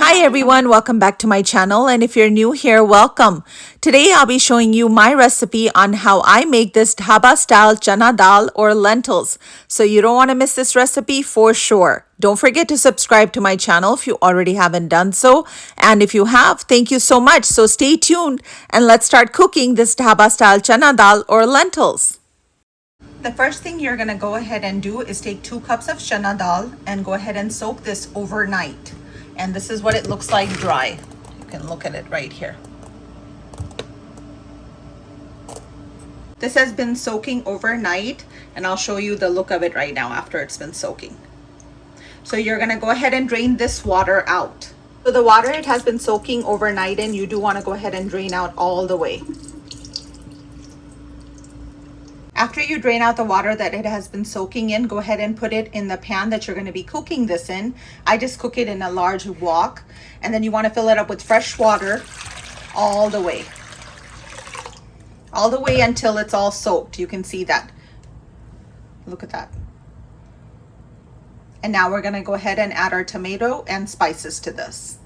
Hi everyone, welcome back to my channel, and if you're new here, welcome. Today I'll be showing you my recipe on how I make this dhaba style chana dal or lentils. So you don't want to miss this recipe for sure. Don't forget to subscribe to my channel if you already haven't done so. And if you have, thank you so much. So stay tuned and let's start cooking this dhaba style chana dal or lentils. The first thing you're going to go ahead and do is take 2 cups of chana dal and go ahead and soak this overnight. And this is what it looks like dry. You can look at it right here. This has been soaking overnight, and I'll show you the look of it right now after it's been soaking. So you're going to go ahead and drain this water out. So the water it has been soaking overnight in, you do want to go ahead and drain out all the way. After you drain out the water that it has been soaking in, go ahead and put it in the pan that you're going to be cooking this in. I just cook it in a large wok, and then you want to fill it up with fresh water all the way. All the way until it's all soaked. You can see that. Look at that. And now we're going to go ahead and add our tomato and spices to this.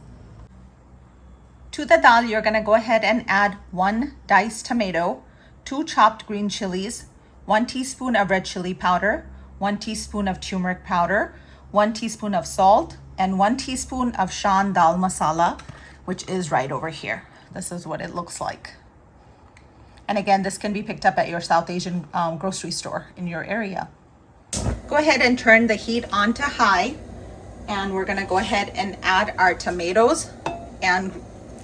To the dal, you're going to go ahead and add 1 diced tomato, 2 chopped green chilies, 1 teaspoon of red chili powder, 1 teaspoon of turmeric powder, 1 teaspoon of salt, and 1 teaspoon of Shan Dal Masala, which is right over here. This is what it looks like. And again, this can be picked up at your South Asian grocery store in your area. Go ahead and turn the heat on to high, and we're gonna go ahead and add our tomatoes and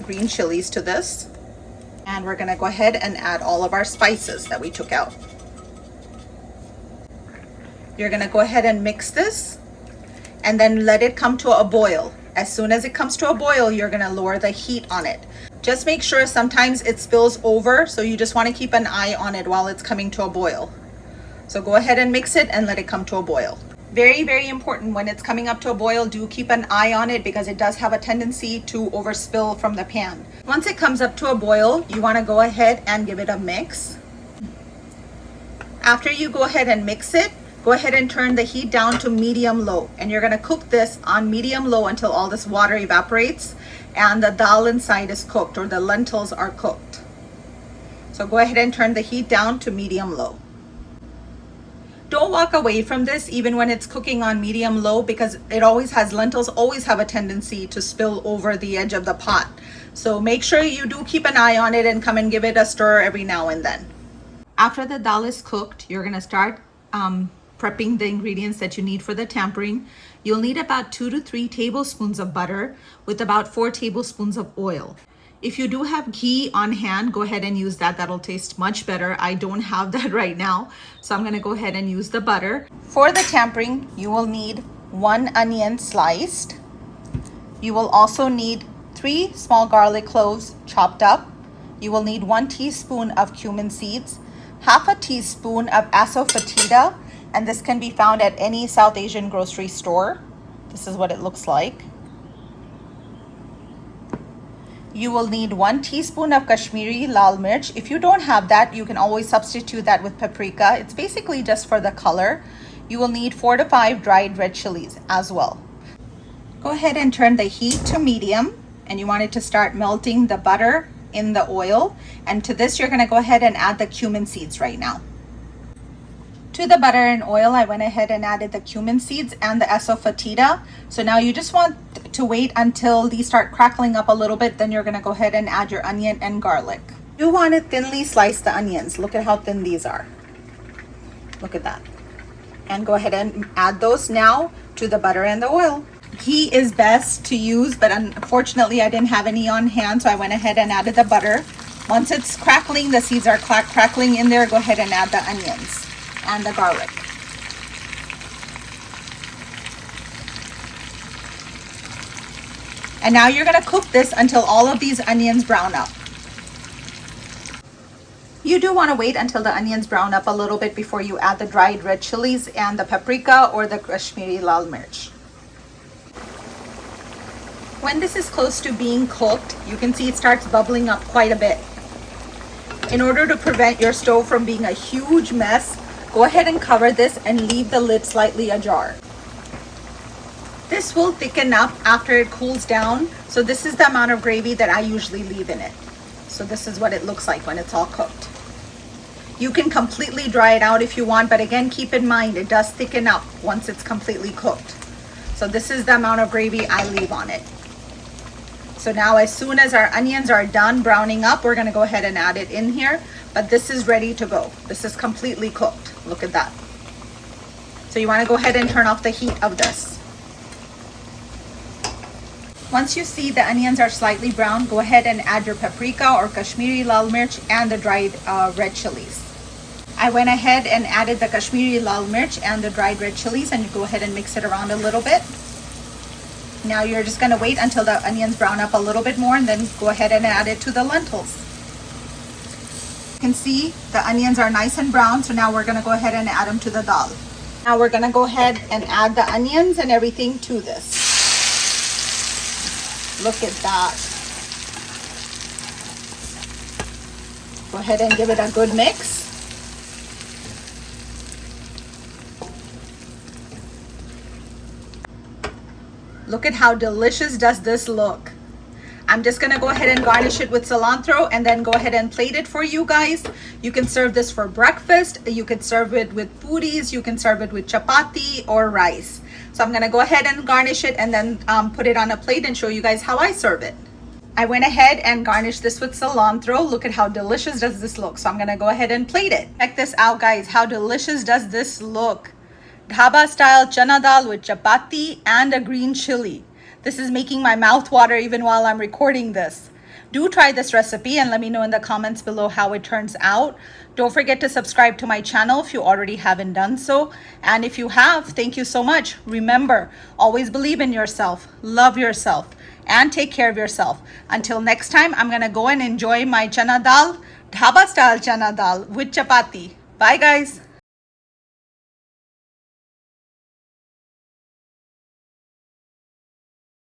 green chilies to this. And we're gonna go ahead and add all of our spices that we took out. You're gonna go ahead and mix this and then let it come to a boil. As soon as it comes to a boil, you're gonna lower the heat on it. Just make sure sometimes it spills over, so you just wanna keep an eye on it while it's coming to a boil. So go ahead and mix it and let it come to a boil. Very, very important, when it's coming up to a boil, do keep an eye on it because it does have a tendency to overspill from the pan. Once it comes up to a boil, you want to go ahead and give it a mix. After you go ahead and mix it, go ahead and turn the heat down to medium-low. And you're going to cook this on medium-low until all this water evaporates and the dal inside is cooked, or the lentils are cooked. So go ahead and turn the heat down to medium-low. Don't walk away from this even when it's cooking on medium low, because lentils always have a tendency to spill over the edge of the pot. So make sure you do keep an eye on it and come and give it a stir every now and then. After the dal is cooked, you're gonna start prepping the ingredients that you need for the tempering. You'll need about 2 to 3 tablespoons of butter with about 4 tablespoons of oil. If you do have ghee on hand, go ahead and use that. That'll taste much better. I don't have that right now, so I'm gonna go ahead and use the butter. For the tempering, you will need 1 onion sliced. You will also need 3 small garlic cloves chopped up. You will need 1 teaspoon of cumin seeds, half a teaspoon of Asafoetida, and this can be found at any South Asian grocery store. This is what it looks like. You will need 1 teaspoon of Kashmiri Lal mirch. If you don't have that, you can always substitute that with paprika. It's basically just for the color. You will need 4 to 5 dried red chilies as well. Go ahead and turn the heat to medium, and you want it to start melting the butter in the oil. And to this, you're gonna go ahead and add the cumin seeds right now. To the butter and oil, I went ahead and added the cumin seeds and the asafoetida. So now you just want to wait until these start crackling up a little bit. Then you're gonna go ahead and add your onion and garlic. You want to thinly slice the onions. Look at how thin these are. Look at that. And go ahead and add those now to the butter and the oil. Ghee is best to use, but unfortunately I didn't have any on hand, so I went ahead and added the butter. Once it's crackling, the seeds are crackling in there, go ahead and add the onions and the garlic. And now you're gonna cook this until all of these onions brown up. You do want to wait until the onions brown up a little bit before you add the dried red chilies and the paprika or the Kashmiri Lal mirch. When this is close to being cooked, you can see it starts bubbling up quite a bit. In order to prevent your stove from being a huge mess, go ahead and cover this and leave the lid slightly ajar. This This will thicken up after it cools down. So this is the amount of gravy that I usually leave in it. So this is what it looks like when it's all cooked. You can completely dry it out if you want, but again, keep in mind, it does thicken up once it's completely cooked. So this is the amount of gravy I leave on it. So now as soon as our onions are done browning up, we're gonna go ahead and add it in here, but this is ready to go. This is completely cooked. Look at that. So you wanna go ahead and turn off the heat of this. Once you see the onions are slightly brown, go ahead and add your paprika or Kashmiri Lal mirch and the dried red chilies. I went ahead and added the Kashmiri Lal mirch and the dried red chilies, and you go ahead and mix it around a little bit. Now you're just gonna wait until the onions brown up a little bit more, and then go ahead and add it to the lentils. You can see the onions are nice and brown, so now we're gonna go ahead and add them to the dal. Now we're gonna go ahead and add the onions and everything to this. Look at that. Go ahead and give it a good mix. Look at how delicious does this look. I'm just gonna go ahead and garnish it with cilantro and then go ahead and plate it for you guys. You can serve this for breakfast. You could serve it with pooris. You can serve it with chapati or rice. So I'm gonna go ahead and garnish it and then put it on a plate and show you guys how I serve it. I went ahead and garnished this with cilantro. Look at how delicious does this look. So I'm gonna go ahead and plate it. Check this out, guys. How delicious does this look? Dhaba style chana dal with chapati and a green chili. This is making my mouth water even while I'm recording this. Do try this recipe and let me know in the comments below how it turns out. Don't forget to subscribe to my channel if you already haven't done so. And if you have, thank you so much. Remember, always believe in yourself, love yourself, and take care of yourself. Until next time, I'm gonna go and enjoy my chana dal, dhaba style chana dal with chapati. Bye guys.